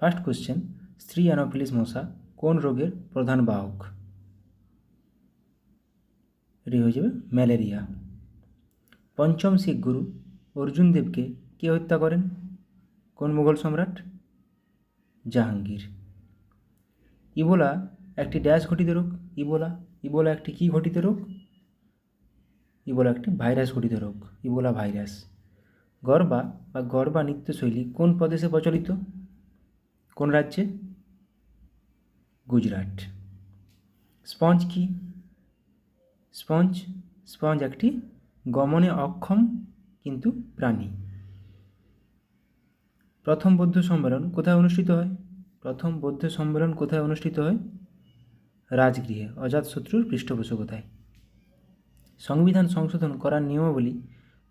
First question, স্ত্রী Anopheles মশা কোন রোগের প্রধান বাহক? এটি হয়ে যাবে ম্যালেরিয়া। পঞ্চম শিখ গুরু অর্জুন দেবকে কে হত্যা করেন? কোন মুঘল সম্রাট? জাহাঙ্গীর। ইবোলা একটি ড্যাশ ঘটিত রোগ। ইবোলা একটি কী ঘটিত রোগ? ইবোলা একটি ভাইরাস ঘটিত রোগ, ইবোলা ভাইরাস। গরবা নৃত্যশৈলী কোন প্রদেশে প্রচলিত? কোন রাজ্যে? গুজরাট। স্পঞ্জ কি? স্পঞ্জ একটি গমনে অক্ষম কিন্তু প্রাণী। প্রথম বৌদ্ধ সম্মেলন কোথায় অনুষ্ঠিত হয়? রাজগৃহে, অজাতশত্রুর পৃষ্ঠপোষকতায়। সংবিধান সংশোধন করার নিয়মাবলী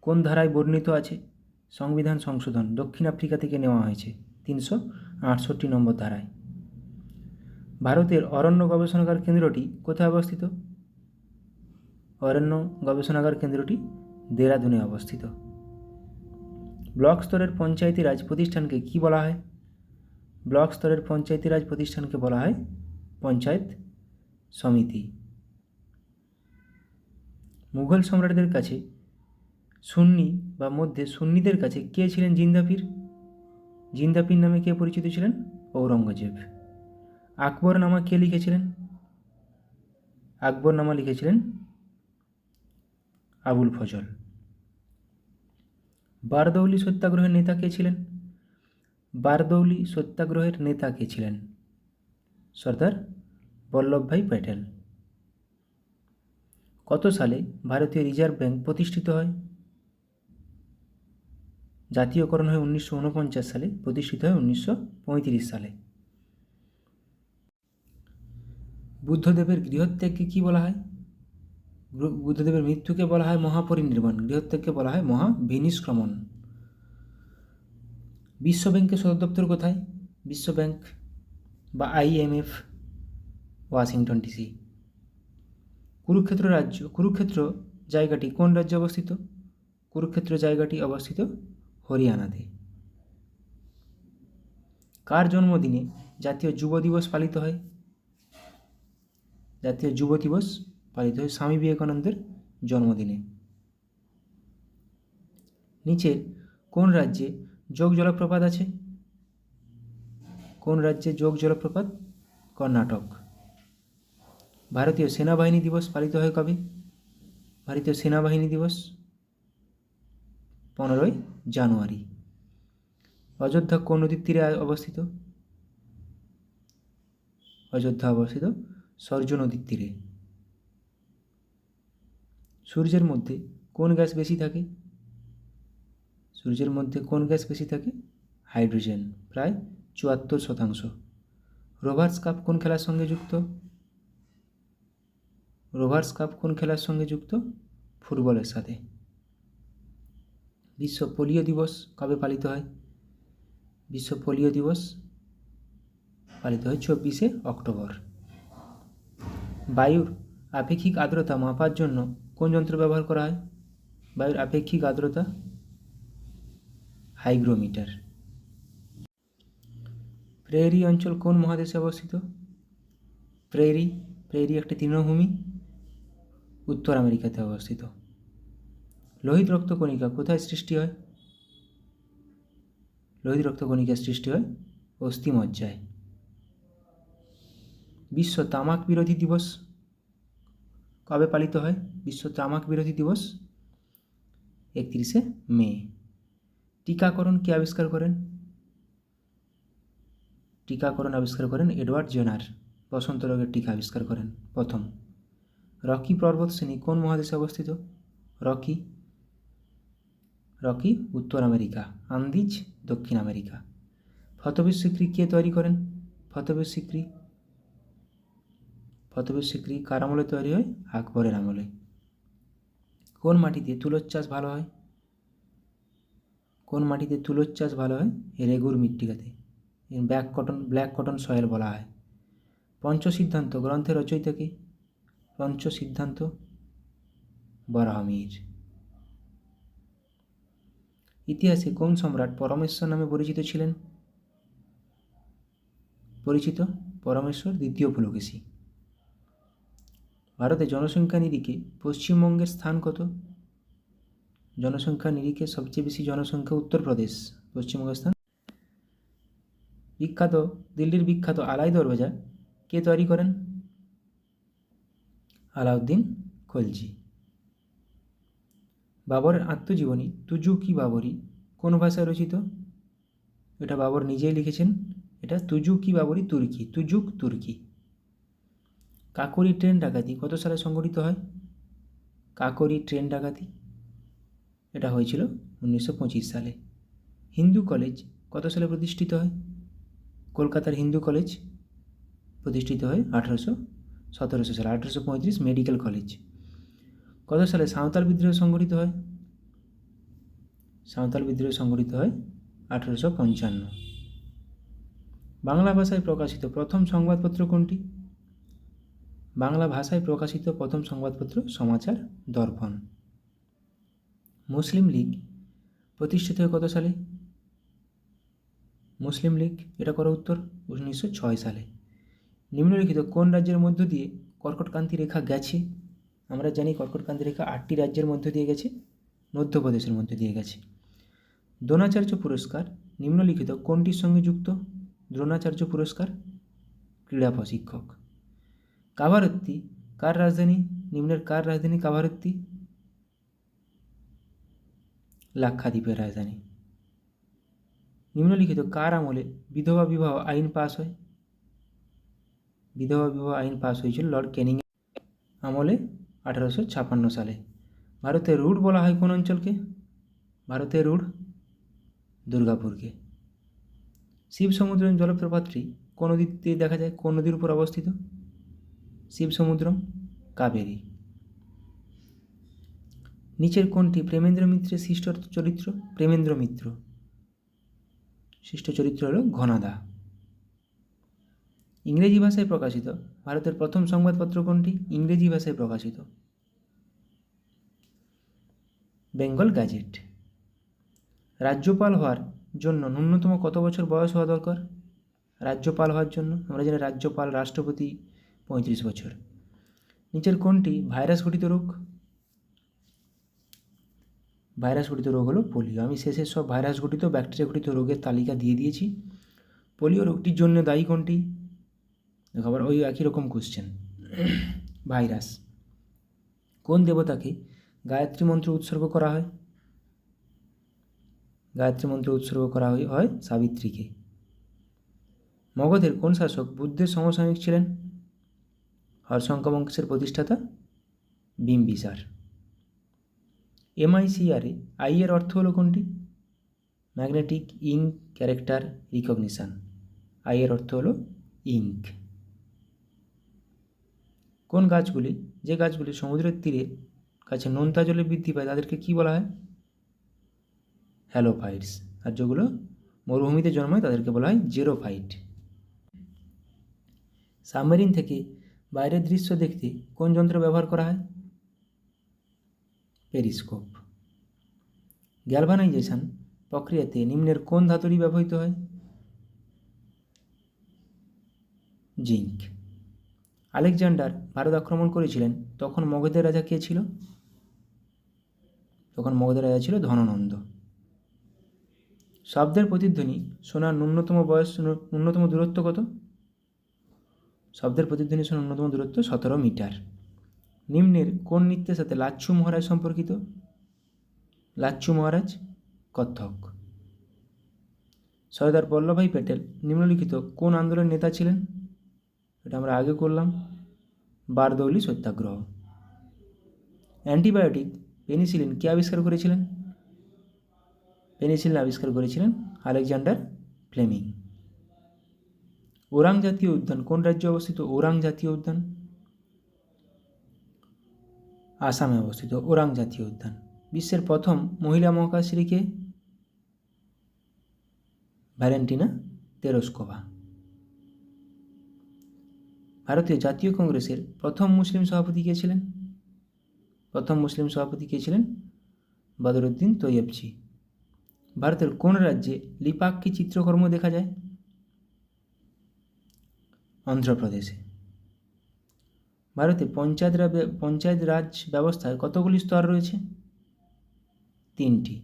কোন ধারায় বর্ণিত আছে? সংবিধান সংশোধন দক্ষিণ আফ্রিকা থেকে নেওয়া হয়েছে 368 নম্বর ধারায়। ভারতের অরণ্য গবেষণাগার কেন্দ্রটি কোথায় অবস্থিত? অরণ্য গবেষণাগার কেন্দ্রটি দেরাদুনে অবস্থিত। ব্লক স্তরের পঞ্চায়েতি রাজ প্রতিষ্ঠানকে কী বলা হয়? ব্লক স্তরের পঞ্চায়েতি রাজ প্রতিষ্ঠানকে বলা হয় পঞ্চায়েত সমিতি। মুঘল সম্রাটদের কাছে সুন্নিদের কাছে কে ছিলেন জিন্দাপির? জিন্দাপির নামে কে পরিচিত ছিলেন? ঔরঙ্গজেব। আকবরনামা কে লিখেছিলেন? আকবরনামা লিখেছিলেন আবুল ফজল। বারদৌলি সত্যাগ্রহের নেতা কে ছিলেন? বারদৌলি সত্যাগ্রহের নেতা কে ছিলেন? সর্দার বল্লভভাই প্যাটেল। কত সালে ভারতীয় রিজার্ভ ব্যাংক প্রতিষ্ঠিত হয়? জাতীয়করণ হয় 1949 সালে, প্রতিষ্ঠিত হয় 1935 সালে। বুদ্ধদেবের গৃহত্যাগকে কী বলা হয়? বুদ্ধদেবের মৃত্যুকে বলা হয় মহাপরিনির্বাণ, গৃহত্যাগকে বলা হয় মহাবিনিষ্ক্রমণ। বিশ্ব ব্যাংকের সদর দপ্তর কোথায়? বিশ্ব ব্যাংক বা IMF ওয়াশিংটন ডিসি। কুরুক্ষেত্র জায়গাটি কোন রাজ্যে অবস্থিত? কুরুক্ষেত্র জায়গাটি অবস্থিত হরিয়ানাতে। কার জন্মদিনে জাতীয় যুব দিবস পালিত হয়? জাতীয় যুব দিবস পালিত হয় স্বামী বিবেকানন্দের জন্মদিনে। নিচের কোন রাজ্যে যোগ জলপ্রপাত আছে? কোন রাজ্যে যোগ জলপ্রপাত? কর্ণাটক। ভারতীয় সেনাবাহিনী দিবস পালিত হয় কবে? ভারতীয় সেনাবাহিনী দিবস 15ই জানুয়ারি। অযোধ্যা কোন নদীর তীরে অবস্থিত? অযোধ্যা অবস্থিত সরজু নদীর তীরে। সূর্যের মধ্যে কোন গ্যাস বেশি থাকে? সূর্যের মধ্যে কোন গ্যাস বেশি থাকে? হাইড্রোজেন, প্রায় 74%। রোভার্স কাপ কোন খেলার সঙ্গে যুক্ত? রোভার্স কাপ কোন খেলার সঙ্গে যুক্ত? ফুটবলের সাথে। বিশ্ব পোলিও দিবস কবে পালিত হয়? বিশ্ব পোলিও দিবস পালিত হয় 24শে অক্টোবর। বায়ুর আপেক্ষিক আর্দ্রতা মাপার জন্য কোন যন্ত্র ব্যবহার করা হয়? বায়ুর আপেক্ষিক আর্দ্রতা হাইগ্রোমিটার। প্রেরি অঞ্চল কোন মহাদেশে অবস্থিত? প্রেরি একটি তৃণভূমি, উত্তর আমেরিকাতে অবস্থিত। লোহিত রক্তকণিকা কোথায় সৃষ্টি হয়? লোহিত রক্তকণিকার সৃষ্টি হয় অস্থিমজ্জায়। বিশ্ব তামাক বিরোধী দিবস কবে পালিত হয়? বিশ্ব তামাক বিরোধী দিবস 31শে মে। টিকাকরণ কে আবিষ্কার করেন? টিকাকরণ আবিষ্কার করেন এডওয়ার্ড জেনার। বসন্ত রোগের টিকা আবিষ্কার করেন প্রথম। রকি পর্বতশ্রেণী কোন মহাদেশে অবস্থিত? রকি উত্তর আমেরিকা, আন্দিজ দক্ষিণ আমেরিকা। ফতবেশ সিক্রি কে তৈরি করেন? ফতবেশ সিক্রি কার আমলে তৈরি হয়? আকবরের আমলে। কোন মাটিতে তুলোর চাষ ভালো হয়? কোন মাটিতে তুলোর চাষ ভালো হয়? রেগুর মৃত্তিকাতে, ব্ল্যাক কটন সয়েল বলা হয়। পঞ্চসিদ্ধান্ত গ্রন্থের রচয়িতাকে? পঞ্চসিদ্ধান্ত বরাহমিহির। ইতিহাসে কোন সম্রাট পরমেশ্বর নামে পরিচিত ছিলেন? পরিচিত? পরমেশ্বর দ্বিতীয় পুলকেশী। ভারতে জনসংখ্যা নিরিখে পশ্চিমবঙ্গের স্থান কত? জনসংখ্যা নিরিখে সবচেয়ে বেশি জনসংখ্যা উত্তরপ্রদেশ, পশ্চিমবঙ্গের স্থান। বিখ্যাত দিল্লির বিখ্যাত আলাই দরওয়াজা কে তৈরি করেন? আলাউদ্দিন খলজি। বাবরের আত্মজীবনী তুজু কি বাবরি কোন ভাষায় রচিত? এটা বাবর নিজেই লিখেছেন। এটা তুজু কি বাবরি তুর্কি, তুজুক তুর্কি। কাকোরি ট্রেন ডাকাতি কত সালে সংঘটিত হয়? কাকোরি ট্রেন ডাকাতি এটা হয়েছিল 1925 সালে। হিন্দু কলেজ কত সালে প্রতিষ্ঠিত হয়? কলকাতার হিন্দু কলেজ প্রতিষ্ঠিত হয় 1700 সালে, 1835 মেডিকেল কলেজ। কত সালে সাঁওতাল বিদ্রোহ সংঘটিত হয়? সাঁওতাল বিদ্রোহ সংঘটিত হয় 1855। বাংলা ভাষায় প্রকাশিত প্রথম সংবাদপত্র কোনটি? বাংলা ভাষায় প্রকাশিত প্রথম সংবাদপত্র সমাচার দর্পণ। মুসলিম লীগ প্রতিষ্ঠিত হয় কত সালে? মুসলিম লীগ এটা করো উত্তর 1906 সালে। নিম্নলিখিত কোন রাজ্যের মধ্য দিয়ে কর্কটক্রান্তি রেখা গেছে? আমরা জানি কর্কটক্রান্তি রেখা 8টি রাজ্যের মধ্য দিয়ে গেছে, মধ্যপ্রদেশের মধ্য দিয়ে গেছে। দ্রোণাচার্য পুরস্কার নিম্নলিখিত কোনটির সঙ্গে যুক্ত? দ্রোণাচার্য পুরস্কার ক্রীড়া প্রশিক্ষক। কাভারত্তি কার রাজধানী? নিম্নের কার রাজধানী কাভারত্তি? লাক্ষাদ্বীপের রাজধানী। নিম্নলিখিত কার আমলে বিধবা বিবাহ আইন পাস হয়? বিধবা বিবাহ আইন পাস হয়েছিল লর্ড ক্যানিং আমলে 1856 সালে। ভারতের রুট বলা হয় কোন অঞ্চলকে? ভারতের রুট দুর্গাপুরকে। শিব সমুদ্রম জলপ্রপাতটি কোন নদীতে দেখা যায়? কোন নদীর উপর অবস্থিত? শিব সমুদ্রম কাবেরী। নিচের কোনটি প্রেমেন্দ্র মিত্রের সৃষ্ট চরিত্র? প্রেমেন্দ্র মিত্র সৃষ্ট চরিত্র হল ঘনাদা। ইংরেজি ভাষায় প্রকাশিত ভারতের প্রথম সংবাদপত্র কোনটি? ইংরেজি ভাষায় প্রকাশিত বেঙ্গল গ্যাজেট। রাজ্যপাল হওয়ার জন্য ন্যূনতম কত বছর বয়স হওয়া দরকার? রাজ্যপাল হওয়ার জন্য আমরা জানি রাজ্যপাল রাষ্ট্রপতি 35 বছর। নিচের কোনটি ভাইরাস ঘটিত রোগ? ভাইরাস ঘটিত রোগ হলো পোলিও। আমি শেষে সব ভাইরাস ঘটিত ব্যাকটেরিয়া ঘটিত রোগের তালিকা দিয়ে দিয়েছি। পোলিও রোগটির জন্য দায়ী কোনটি? দেখো আবার ওই একই রকম কোশ্চেন। ভাইরাস। কোন দেবতাকে গায়ত্রী মন্ত্র উৎসর্গ করা হয়? গায়ত্রী মন্ত্র উৎসর্গ করা হয় সাবিত্রীকে। মগধের কোন শাসক বুদ্ধের সমসাময়িক ছিলেন? হর্ষঙ্ক বংশের প্রতিষ্ঠাতা বিম্বিসার। MICR এ আই এর অর্থ হলো কোনটি? Magnetic ink character recognition. I এর অর্থ হলো ইঙ্ক। কোন গাছগুলি যে গাছগুলি সমুদ্রের তীরে কাছে নোনতা জলে বৃদ্ধি পায় তাদেরকে কি বলা হয়? হ্যালোফাইটস। আর যেগুলো মরুভূমিতে জন্মায় তাদেরকে বলা হয় জেরোফাইট। সাবমেরিন থেকে বাইরের দৃশ্য দেখতে কোন যন্ত্র ব্যবহার করা হয়? পেরিস্কোপ। গ্যালভানাইজেশন প্রক্রিয়াতে নিম্নের কোন ধাতুটি ব্যবহৃত হয়? জিঙ্ক। আলেকজান্ডার ভারত আক্রমণ করেছিলেন তখন মগধের রাজা কে ছিল? তখন মগধের রাজা ছিল ধননন্দ। শব্দের প্রতিধ্বনি শোনার ন্যূনতম দূরত্ব কত? শব্দের প্রতিধ্বনি শোনার ন্যূনতম দূরত্ব 17 মিটার। নিম্নের কোন নৃত্যের সাথে লাচ্ছু মহারাজ সম্পর্কিত? লাচ্ছু মহারাজ কত্থক। সর্দার বল্লভভাই প্যাটেল নিম্নলিখিত কোন আন্দোলনের নেতা ছিলেন? এটা আমরা আগে করলাম, বারদৌলি সত্যাগ্রহ। অ্যান্টিবায়োটিক পেনিসিলিন কে আবিষ্কার করেছিলেন? পেনিসিলিন আবিষ্কার করেছিলেন আলেকজান্ডার ফ্লেমিং। ওরাং জাতীয় উদ্যান কোন রাজ্যে অবস্থিত? ওরাং জাতীয় উদ্যান আসামে অবস্থিত। ওরাং জাতীয় উদ্যান। বিশ্বের প্রথম মহিলা মহাকাশচারী কে? ভ্যালেন্টিনা তেরস্কোভা। ভারতীয় জাতীয় কংগ্রেসের প্রথম মুসলিম সভাপতি কে ছিলেন? প্রথম মুসলিম সভাপতি কে ছিলেন? বদরুদ্দিন তৈয়বজি। ভারতের কোন রাজ্যে লিপাক্কি চিত্রকর্ম দেখা যায়? অন্ধ্রপ্রদেশে। ভারতে পঞ্চায়েত রাজ ব্যবস্থায় কতগুলি স্তর রয়েছে? 3টি।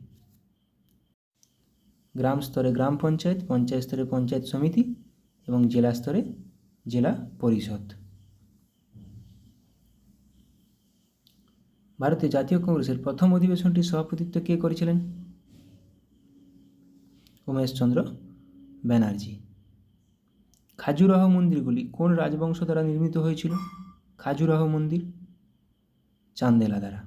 গ্রাম স্তরে গ্রাম পঞ্চায়েত, পঞ্চায়েত স্তরে পঞ্চায়েত সমিতি এবং জেলা স্তরে জেলা পরিষদ। ভারতীয় জাতীয় কংগ্রেসের প্রথম অধিবেশনটির সভাপতিত্ব কে করেছিলেন? উমেশচন্দ্র ব্যানার্জি। খাজুরাহ মন্দিরগুলি কোন রাজবংশ দ্বারা নির্মিত হয়েছিল? খাজুরাহ মন্দির চান্দেলা দ্বারা।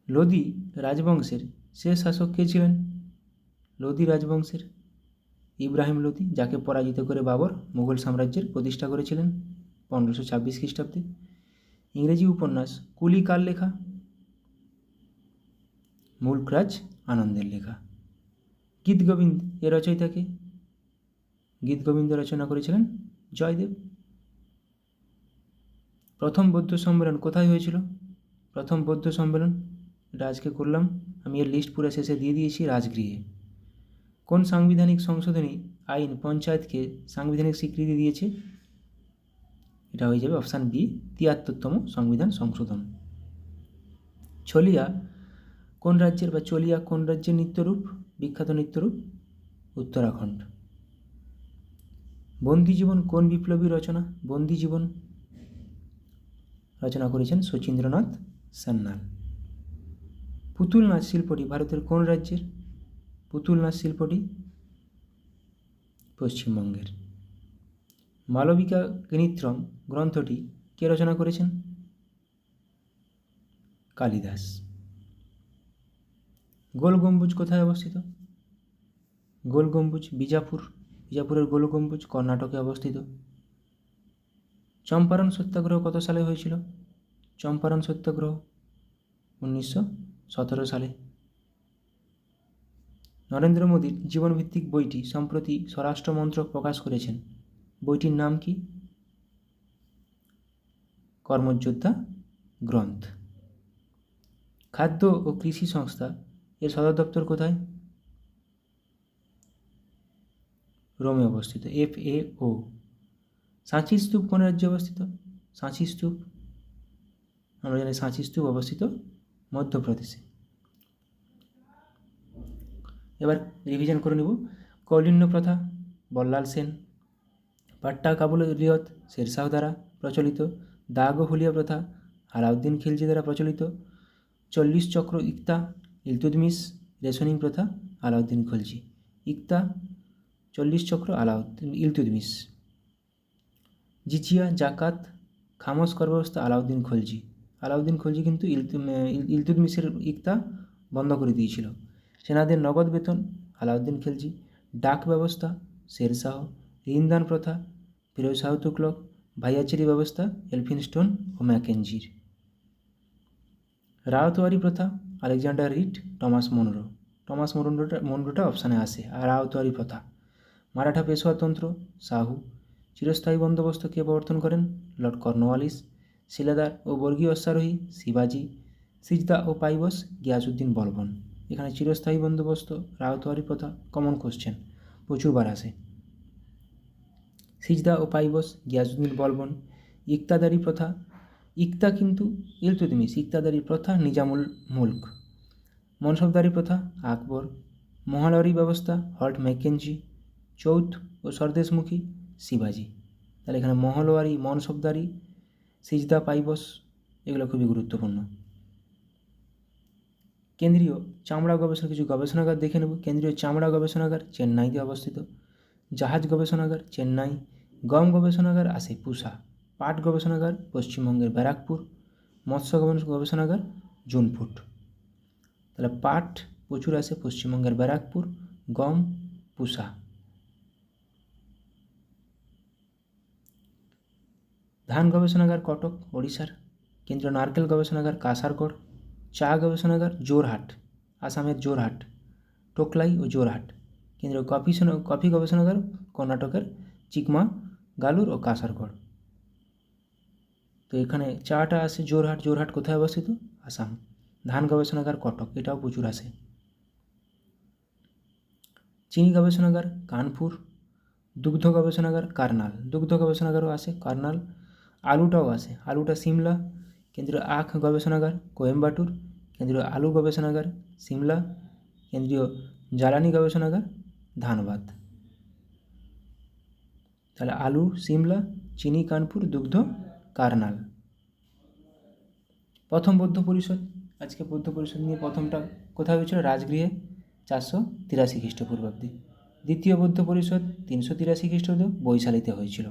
লোদি রাজবংশের শেষ শাসক কে ছিলেন? লোদি রাজবংশের ইব্রাহিম লোদি, যাকে পরাজিত করে বাবর মুঘল সাম্রাজ্যের প্রতিষ্ঠা করেছিলেন 1526 খ্রিস্টাব্দে। ইংরেজি উপন্যাস কুলি কার লেখা? মুলকরাজ আনন্দের লেখা। গীত গোবিন্দ এর রচয়িতাকে? গীত গোবিন্দ রচনা করেছিলেন জয়দেব। প্রথম বৌদ্ধ সম্মেলন কোথায় হয়েছিল? প্রথম বৌদ্ধ সম্মেলন, এটা আজকে করলাম আমি, এর লিস্ট পুরো শেষে দিয়ে দিয়েছি, রাজগৃহে। কোন সাংবিধানিক সংশোধনী আইন পঞ্চায়েতকে সাংবিধানিক স্বীকৃতি দিয়েছে? এটা হয়ে যাবে অপশান বি, ৭৩তম সংবিধান সংশোধন। ছলিয়া কোন রাজ্যের বা চলিয়া কোন রাজ্যের নৃত্যরূপ, বিখ্যাত নৃত্যরূপ? উত্তরাখণ্ড। বন্দিজীবন কোন বিপ্লবী রচনা? বন্দিজীবন রচনা করেছেন শচীন্দ্রনাথ সান্যাল। পুতুল নাচ শিল্পটি ভারতের কোন রাজ্যের? পুতুল নাচ শিল্পটি পশ্চিমবঙ্গের। মালবিকা গণিত্রম গ্রন্থটি কে রচনা করেছেন? কালিদাস। গোল গম্বুজ কোথায় অবস্থিত? গোল গম্বুজ বিজাপুর, বিজাপুরের গোল গম্বুজ কর্ণাটকে অবস্থিত। চম্পারণ সত্যাগ্রহ কত সালে হয়েছিল? চম্পারণ সত্যাগ্রহ 1917 সালে। নরেন্দ্র মোদীর জীবনভিত্তিক বইটি সম্প্রতি স্বরাষ্ট্র মন্ত্রক প্রকাশ করেছেন, বইটির নাম কি? কর্মযোদ্ধা গ্রন্থ। খাদ্য ও কৃষি সংস্থা এর সদর দপ্তর কোথায়? রোমে অবস্থিত, FAO। সাঁচির স্তূপ কোন রাজ্যে অবস্থিত? সাঁচি স্তূপ, আমরা জানি সাঁচি স্তূপ অবস্থিত মধ্যপ্রদেশে। এবার রিভিশন করে নেব। কৌলিন্য প্রথা বল্লাল সেন। পাট্টা কাবুলিয়ত শেরশাহ দ্বারা প্রচলিত। দাগ ও হুলিয়া প্রথা আলাউদ্দিন খিলজি দ্বারা প্রচলিত। 40 চক্র ইকতা ইলতুৎমিশ। রেশনিং প্রথা আলাউদ্দিন খিলজি। ইকতা 40 চক্র ইলতুৎমিশ। জিজিয়া জাকাত খামোশ কর ব্যবস্থা আলাউদ্দিন খিলজি। আলাউদ্দিন খিলজি কিন্তু ইলতুৎমিশের ইকতা বন্ধ করে দিয়েছিল। সেনাদের নগদ বেতন আলাউদ্দিন খিলজি। ডাক ব্যবস্থা শেরশাহ। ঋণদান প্রথা ফিরোজ শাহ তুগলক। ভাইয়াচারি ব্যবস্থা এলফিনস্টোন ও ম্যাকেঞ্জির। রায়তওয়ারি প্রথা Alexander Read Thomas Munro. Thomas মনরোটা অপশানে আসে। আর রায়তওয়ারি প্রথা। মারাঠা পেশোয়াতন্ত্র শাহু। চিরস্থায়ী বন্দোবস্ত কে প্রবর্তন করেন? Lord Cornwallis. শিলাদার ও বর্গীয় অশ্বারোহী শিবাজি। সিজদা ও পাইবস গিয়াসউদ্দিন বলবন। এখানে চিরস্থায়ী বন্দোবস্ত, রায়তওয়ারি প্রথা কমন কোশ্চেন, প্রচুরবার আসে। সিজদা ও পাইবস গিয়াসউদ্দিন বলবন। ইকতাদারি প্রথা, ইকতা কিন্তু ইলতুৎমিশ, ইকতাদারি প্রথা নিজামুল মুলক। মনসবদারি প্রথা আকবর। মহালরি ব্যবস্থা হল্ট ম্যাকেঞ্জি। চৌথ ও স্বদেশমুখী শিবাজি। তাহলে এখানে মহলওয়ারি, মনসবদারি, সিজদা, পাইবস এগুলো খুবই গুরুত্বপূর্ণ। কেন্দ্রীয় চামড়া গবেষণা, কিছু গবেষণাগার দেখে নেব। কেন্দ্রীয় চামড়া গবেষণাগার চেন্নাইতে অবস্থিত। জাহাজ গবেষণাগার চেন্নাই। গম গবেষণাগার আসে পুসা। পাট গবেষণাগার পশ্চিমবঙ্গের ব্যারাকপুর। মৎস্য গবেষণাগার জুনপুট। তাহলে পাট প্রচুর আসে পশ্চিমবঙ্গের ব্যারাকপুর, গম পুসা। ধান গবেষণাগার কটক ওড়িশার। কেন্দ্রীয় নারকেল গবেষণাগার কাসারগড়। চা গবেষণাগার জোরহাট, আসামের জোরহাট, টোকলাই ও জোরহাট। কেন্দ্রীয় কফি গবেষণাগার কর্ণাটকের চিকমা গালুর ও কাসারগড়। তো এখানে চাটা আসে জোরহাট। জোরহাট কোথায় অবস্থিত? আসাম। ধান গবেষণাগার কটক, এটাও প্রচুর আসে। চিনি গবেষণাগার কানপুর। দুগ্ধ গবেষণাগার কার্নাল, দুগ্ধ গবেষণাগারও আসে কার্নাল। আলুটাও আসে, আলুটা সিমলা। কেন্দ্রীয় আখ গবেষণাগার কোয়েম্বাটুর। কেন্দ্রীয় আলু গবেষণাগার সিমলা। কেন্দ্রীয় জ্বালানি গবেষণাগার ধানবাদ। তাহলে আলু সিমলা, চিনি কানপুর, দুগ্ধ কার্নাল। প্রথম বৌদ্ধ পরিষদ, আজকে বৌদ্ধ পরিষদ নিয়ে প্রথমটা কোথায় হয়েছিল? রাজগৃহে 483 খ্রিস্টপূর্বাব্দে। দ্বিতীয় বৌদ্ধ পরিষদ 383 খ্রিস্টাব্দে বৈশালীতে হয়েছিল।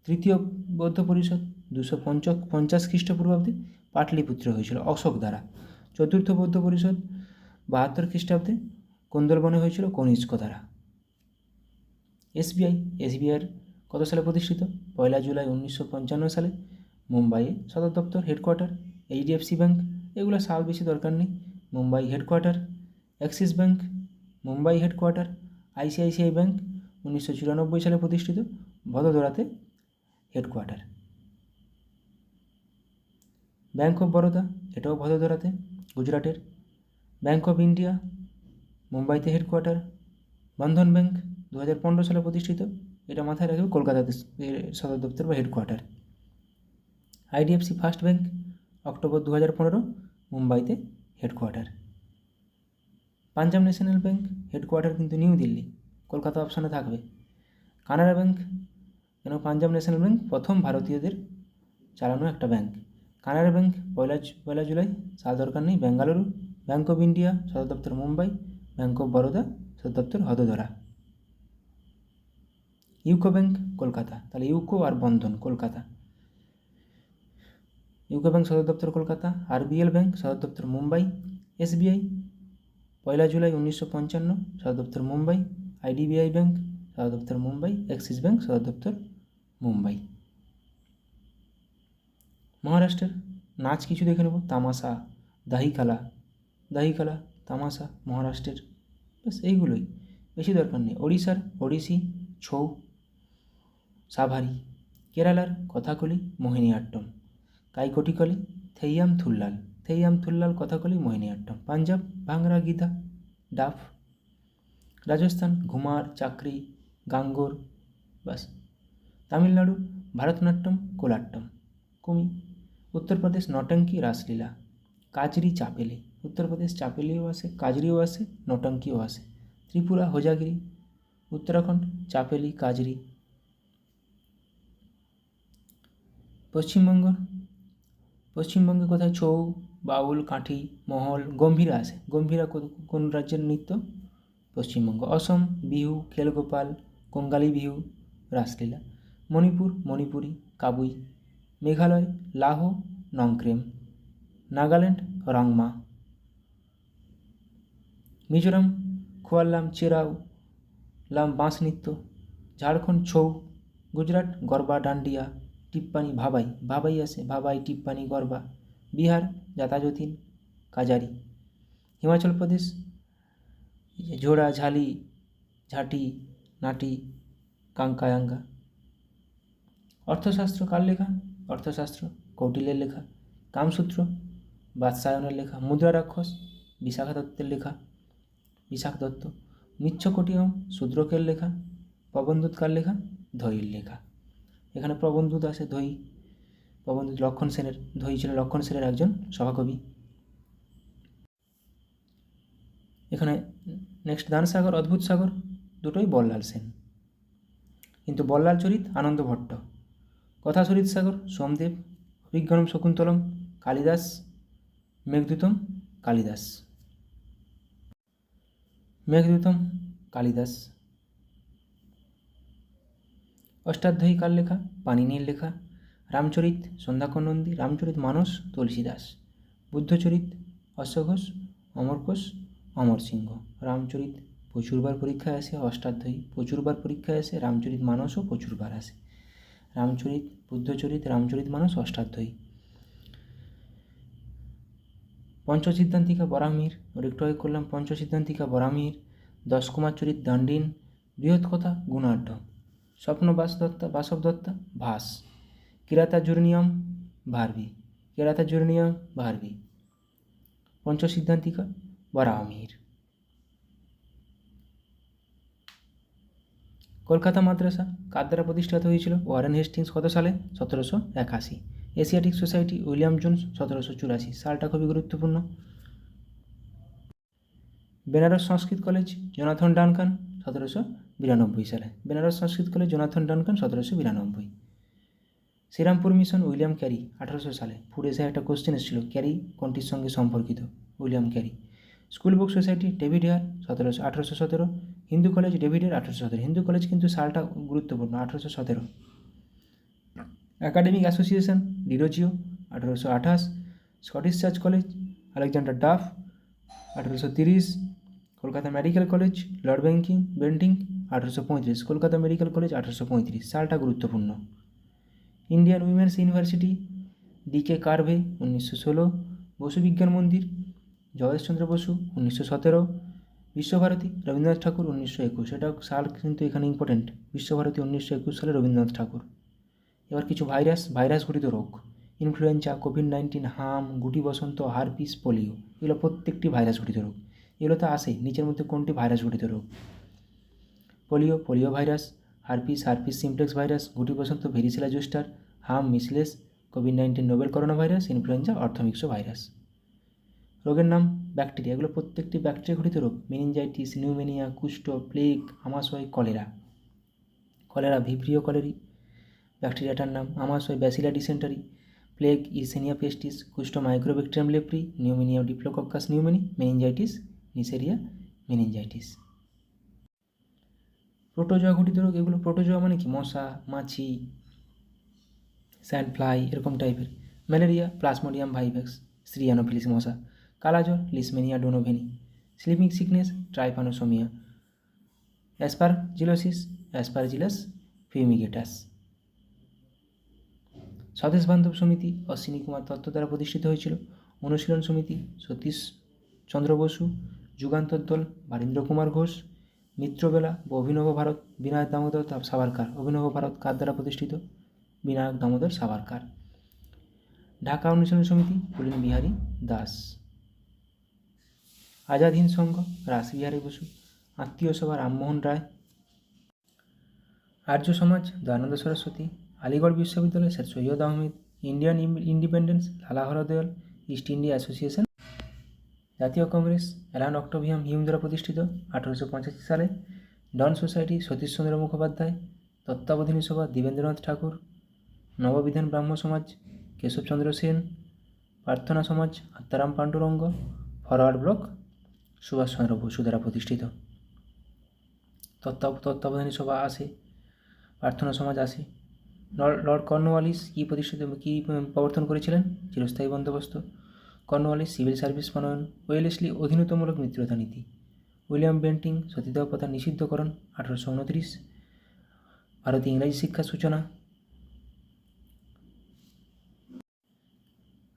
তৃতীয় বৌদ্ধ পরিষদ 250 খ্রিস্টপূর্বাব্দে পাটলিপুত্রে হয়েছিল অশোক দ্বারা। চতুর্থ বৌদ্ধ পরিষদ 72 খ্রিস্টাব্দে কুন্দলবনে হয়েছিল কনিষ্ক দ্বারা। এসবিআইয়ের কত সালে প্রতিষ্ঠিত? 1 জুলাই 1955 সালে মুম্বাইয়ে সদর দপ্তর হেডকোয়ার্টার। এইচডিএফসি ব্যাংক, এগুলো সাল বেশি দরকার নেই, Mumbai headquarter. Axis bank Mumbai headquarter. ICICI bank 1994 সালে প্রতিষ্ঠিত, ভদোদরাতে হেডকোয়ার্টার। ব্যাংক অফ বরোদা, এটাও ভদোদরাতে গুজরাটের। ব্যাংক অফ ইন্ডিয়া মুম্বাইতে হেডকোয়ার্টার। বন্ধন ব্যাংক 2015 সালে প্রতিষ্ঠিত, এটা মাথায় রাখবে, কলকাতাতে সদর দপ্তর বা headquarter. IDFC first bank October 2015 মুম্বাইতে headquarter. Punjab national bank headquarter কিন্তু নিউ দিল্লি, কলকাতা অপশানে থাকবে। কানাড়া ব্যাংক, কেন পাঞ্জাব ন্যাশনাল ব্যাংক প্রথম ভারতীয়দের চালানো একটা ব্যাংক। কানাড়া ব্যাংক 1 জুলাই, সাল দরকার নেই, বেঙ্গালুরু। ব্যাংক অফ ইন্ডিয়া সদর দপ্তর মুম্বাই। ব্যাংক অফ বরোদা সদর দপ্তর হদোদরা। ইউকো ব্যাংক কলকাতা, তাহলে ইউকো আর বন্ধন কলকাতা। ইউকো ব্যাংক সদর দপ্তর কলকাতা। আরবিএল ব্যাংক সদর দপ্তর মুম্বাই। এসবিআই 1 জুলাই 1955 সদর দপ্তর মুম্বাই। আইডিবিআই ব্যাংক সদর দপ্তর মুম্বাই। অ্যাক্সিস ব্যাংক সদর দপ্তর মুম্বাই। মহারাষ্ট্রের নাচ কিছু দেখে নেব। তামাশা, দাহিকালা, দাহিকালা, তামাশা মহারাষ্ট্রের, ব্যাস এইগুলোই, বেশি দরকার নেই। ওড়িশার ওড়িশি, ছৌ, সাভারি। কেরালার কথাকলি, মোহিনীআট্টম। কাইকোটিকলি, থেইয়াম থুল্লাল, থেইয়াম থুল্লাল, কথাকলি, মোহিনীআট্টম। পাঞ্জাব ভাংরা, গীতা, ডাফ। রাজস্থান ঘুমার, চাকরি, গাঙ্গোর, বাস। তামিলনাড়ু ভারতনাট্যম, কোলাট্টম, কুমি। উত্তরপ্রদেশ নটঙ্কি, রাসলীলা। কাজরি, চাপেলি, উত্তরপ্রদেশ চাপেলিও আসে, কাজরিও আসে, নটঙ্কিও আসে। ত্রিপুরা হোজাগিরি। উত্তরাখণ্ড চাপেলি, কাজরি। পশ্চিমবঙ্গে কোথায় ছৌ, বাউল, কাঠি, মহল, গম্ভীরা আসে। গম্ভীরা কোন রাজ্যের নৃত্য? পশ্চিমবঙ্গ। অসম বিহু, খেলগোপাল, কঙ্গালী বিহু, রাসলীলা। মণিপুর মণিপুরি, কাবুই। মেঘালয় লাহো, নংক্রেম। নাগাল্যান্ড রংমা। মিজোরাম খোয়াল্লাম, চেরাও লাম, বাঁশ নৃত্য। ঝাড়খণ্ড ছৌ। গুজরাট গরবা, ডান্ডিয়া, টিপ্পানি, ভাবাই, ভাবাই আসে, ভাবাই, টিপ্পানি, গরবা। বিহার জাতাজতিন, কাজারি। হিমাচল প্রদেশ ঝোড়া, ঝালি, ঝাঁটি, নাটি, কাঙ্কায়াঙ্গা। অর্থশাস্ত্র কার লেখা? অর্থশাস্ত্র কৌটিল্যের লেখা। কামসূত্র বাৎসায়নের লেখা। মুদ্রা রাক্ষস বিশাখা দত্তের লেখা, বিশাখ দত্ত। মিচ্ছকটিয়ম শূদ্রকের লেখা। প্রবন্ধুত কার লেখা? ধৈর লেখা। এখানে প্রবন্ধুত আসে ধৈ, প্রবন্ধুত লক্ষণ সেনের, ধৈ ছিল লক্ষণ সেনের একজন সভাকবি। এখানে নেক্সট দানসাগর, অদ্ভুত সাগর, দুটোই বল্লাল সেন, কিন্তু বল্লাল চরিত আনন্দ ভট্ট। কথাচরিত সাগর সোমদেব। অভিজ্ঞানম শকুন্তলম কালিদাস। মেঘদূতম কালিদাস। মেঘদূতম কালিদাস। অষ্টাধ্যায়ী কার লেখা? পাণিনির লেখা। রামচরিত সন্ধ্যাকর নন্দী। রামচরিত মানস তুলসীদাস। বুদ্ধচরিত অশ্বঘোষ, অমরকোষ, অমর সিংহ। রামচরিত প্রচুরবার পরীক্ষায় আসে, অষ্টাধ্যায়ী প্রচুরবার পরীক্ষায় আসে, রামচরিত মানসও প্রচুরবার আসে। রামচরিত, বুদ্ধচরিত, রামচরিত মানস, অষ্টাধ্যায়ী। পঞ্চসিদ্ধান্তিকা বরাহমিহির, একটু আগে করলাম পঞ্চসিদ্ধান্তিকা বরাহমিহির। 10 কুমার চরিত দাণ্ডিন। বৃহৎ কথা গুণাঢ্য। স্বপ্ন বাসব দত্তা ভাস। কিরাতার্জুনীয়ম ভারবী, কিরাতার্জুনীয়ম ভারবী। পঞ্চসিদ্ধান্তিকা বরাহমিহির। কলকাতা মাদ্রাসা কার দ্বারা প্রতিষ্ঠিত হয়েছিল? ওয়ারেন হেস্টিংস কত সালে? 1781। Asiatic Society William Jones 1784। সালটা খুবই গুরুত্বপূর্ণ। Benaras Sanskrit college Jonathan Duncan 1792 সালে। Benaras Sanskrit college Jonathan Duncan 1792। Serampore mission William Carey 1800 সালে। ফুড এসে একটা কোশ্চেন এসেছিল, ক্যারি কোনটির সঙ্গে সম্পর্কিত? William Carey. School book society David Hare 1817। Hindu college David Hare 1817। Hindu college কিন্তু সালটা গুরুত্বপূর্ণ, 1817। Academic association Derozio 1828। Scottish church college Alexander Duff 1830। Kolkata medical college Lord Bentinck 1835। Kolkata medical college 1835। সালটা গুরুত্বপূর্ণ। Indian women's university DK Karve 1916। Basu Bigyan Mandir Jagadish Chandra Basu 1917। Visva Bharati Rabindranath ঠাকুর 1921। এটা সাল কিন্তু এখানে ইম্পর্টেন্ট। বিশ্বভারতী 1921 সালে রবীন্দ্রনাথ ঠাকুর। এবার কিছু ভাইরাস ঘটিত রোগ, ইনফ্লুয়েঞ্জা, কোভিড-19, হাম, গুটি বসন্ত, হারপিস, পোলিও, এগুলো প্রত্যেকটি ভাইরাস ঘটিত রোগ। এগুলোতে আসে নিচের মধ্যে কোনটি ভাইরাস ঘটিত রোগ? Polio virus, herpes simplex virus, গুটি বসন্ত ভেরিসেলা জোস্টার, হাম মিসলেস, কোভিড-19 novel corona virus, influenza orthomyxo virus. রোগের নাম ব্যাকটেরিয়া, এগুলো প্রত্যেকটি ব্যাকটেরিয়া ঘটিত রোগ। মেনিনজাইটিস, নিউমোনিয়া, কুষ্ঠ, প্লেগ, আমাশয়, কলেরা ভিব্রিও কলেরি ব্যাকটেরিয়াটার নাম। আমাশয় bacillus dysentery, plague Yersinia pestis, কুষ্ঠ Mycobacterium leprae, pneumonia Diplococcus pneumoniae, meningitis Neisseria meningitidis. Protozoa ঘটিত রোগ, এগুলো প্রোটোজোয়া মানে কি? মশা, মাছি, স্যান্ডফ্লাই এরকম টাইপের। ম্যালেরিয়া প্লাজমোডিয়াম ভাইভ্যাক্স, শ্রী অ্যানোফিলিস মশা। কালাজ্বর Leishmania donovani. Sleeping sickness trypanosomiasis. Aspergillus fumigatus. Swadesh Bandhab সমিতি অশ্বিনী কুমার দত্ত দ্বারা প্রতিষ্ঠিত হয়েছিল। অনুশীলন সমিতি সতীশ চন্দ্র বসু। যুগান্তর দল বারীন্দ্র কুমার ঘোষ। মিত্রবেলা বা অভিনব ভারত বিনায়ক দামোদর সাভারকার। অভিনব ভারত কার দ্বারা প্রতিষ্ঠিত? বিনায়ক দামোদর সাভারকার। ঢাকা অনুশীলন সমিতি পুলিন বিহারী দাস। আজাদ হিন্দ সংঘ রাসবিহারী বসু। আত্মীয় সভা রামমোহন রায়। আর্য সমাজ দয়ানন্দ সরস্বতী। আলিগড় বিশ্ববিদ্যালয় sir Syed Ahmed. Indian independence লালা হরদয়াল। East India association. জাতীয় কংগ্রেস অ্যালান অক্টোভিয়াম হিউম দ্বারা প্রতিষ্ঠিত 1885 সালে। ডন সোসাইটি সতীশচন্দ্র মুখোপাধ্যায়। তত্ত্বাবধানী সভা দেবেন্দ্রনাথ ঠাকুর। নববিধান ব্রাহ্ম সমাজ কেশবচন্দ্র সেন। প্রার্থনা সমাজ আত্মারাম পাণ্ডুরঙ্গ। ফরওয়ার্ড ব্লক সুভাষচন্দ্র বসু দ্বারা প্রতিষ্ঠিত। তত্ত্বাবধানী সভা আসে, প্রার্থনা সমাজ আসে। লর্ড কর্নওয়ালিস কী প্রবর্তন করেছিলেন? চিরস্থায়ী বন্দোবস্ত। কর্নওয়ালিস সিভিল সার্ভিস প্রণয়ন। ওয়েলেসলি অধীনতামূলক মিত্রতা নীতি। উইলিয়াম বেন্টিং সতীদাহ প্রথা নিষিদ্ধকরণ 1829। ভারতে ইংরাজি শিক্ষার সূচনা।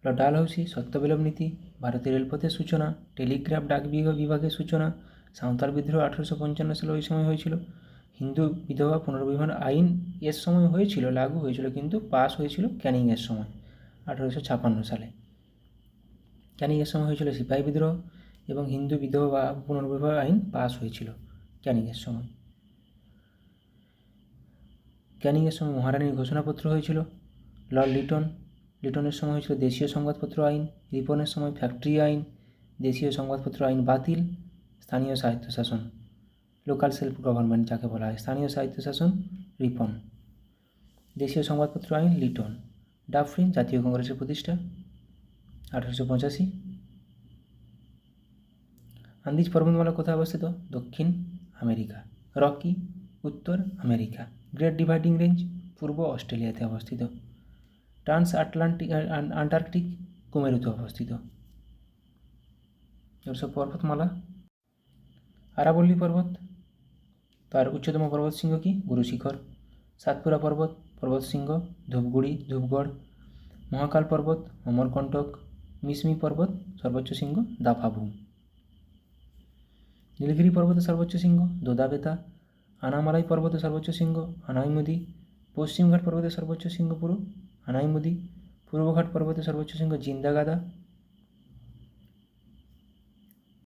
লর্ড ডালহৌসি সত্যবিলোপ নীতি। ভারতের রেলপথের সূচনা। টেলিগ্রাফ ডাক বিভাগের সূচনা। সাঁওতাল বিদ্রোহ 1855 সালে ওই সময় হয়েছিল। হিন্দু বিধবা পুনর্বিবাহ আইন এর সময় হয়েছিল, লাগু হয়েছিল, কিন্তু পাস হয়েছিল ক্যানিংয়ের সময় 1856 সালে। ক্যানিংয়ের সময় হয়েছিল সিপাহী বিদ্রোহ এবং হিন্দু বিধবা পুনর্বিবাহ আইন পাস হয়েছিল ক্যানিংয়ের সময়। ক্যানিংয়ের সময় মহারানীর ঘোষণাপত্র হয়েছিল। লর্ড লিটনের সময় হয়েছিল দেশীয় সংবাদপত্র আইন। রিপনের সময় ফ্যাক্টরি আইন। দেশীয় সংবাদপত্র আইন বাতিল। স্থানীয় স্বায়ত্তশাসন লোকাল সেলফ গভর্নমেন্ট যাকে বলা হয়, স্থানীয় স্বায়ত্তশাসন রিপন। দেশীয় সংবাদপত্র আইন লিটন। ডাফরিন জাতীয় কংগ্রেসের প্রতিষ্ঠা 1885। আন্দিজ পর্বতমালা কোথায় অবস্থিত? দক্ষিণ আমেরিকা। রকি উত্তর আমেরিকা। গ্রেট ডিভাইডিং রেঞ্জ পূর্ব অস্ট্রেলিয়াতে অবস্থিত। ট্রান্স আন্টার্কটিক কুমেরুতে অবস্থিত। এসব পর্বতমালা। আরাবল্লী পর্বত, তার উচ্চতম পর্বত শৃঙ্গ কি? গুরু শিখর। সাতপুরা পর্বত শৃঙ্গ ধূপগড়। মহাকাল পর্বত অমরকণ্টক। মিসমি পর্বত সর্বোচ্চ শৃঙ্গ দাফাবু। নীলগিরি পর্বতের সর্বোচ্চ শৃঙ্গ দোদাবেতা। আনামালাই পর্বতের সর্বোচ্চ শৃঙ্গ আনাইমুদি। পশ্চিমঘাট পর্বতের সর্বোচ্চ শৃঙ্গ আনাইমুদি। পূর্বঘাট পর্বতের সর্বোচ্চ শৃঙ্গ জিন্দাগাদা।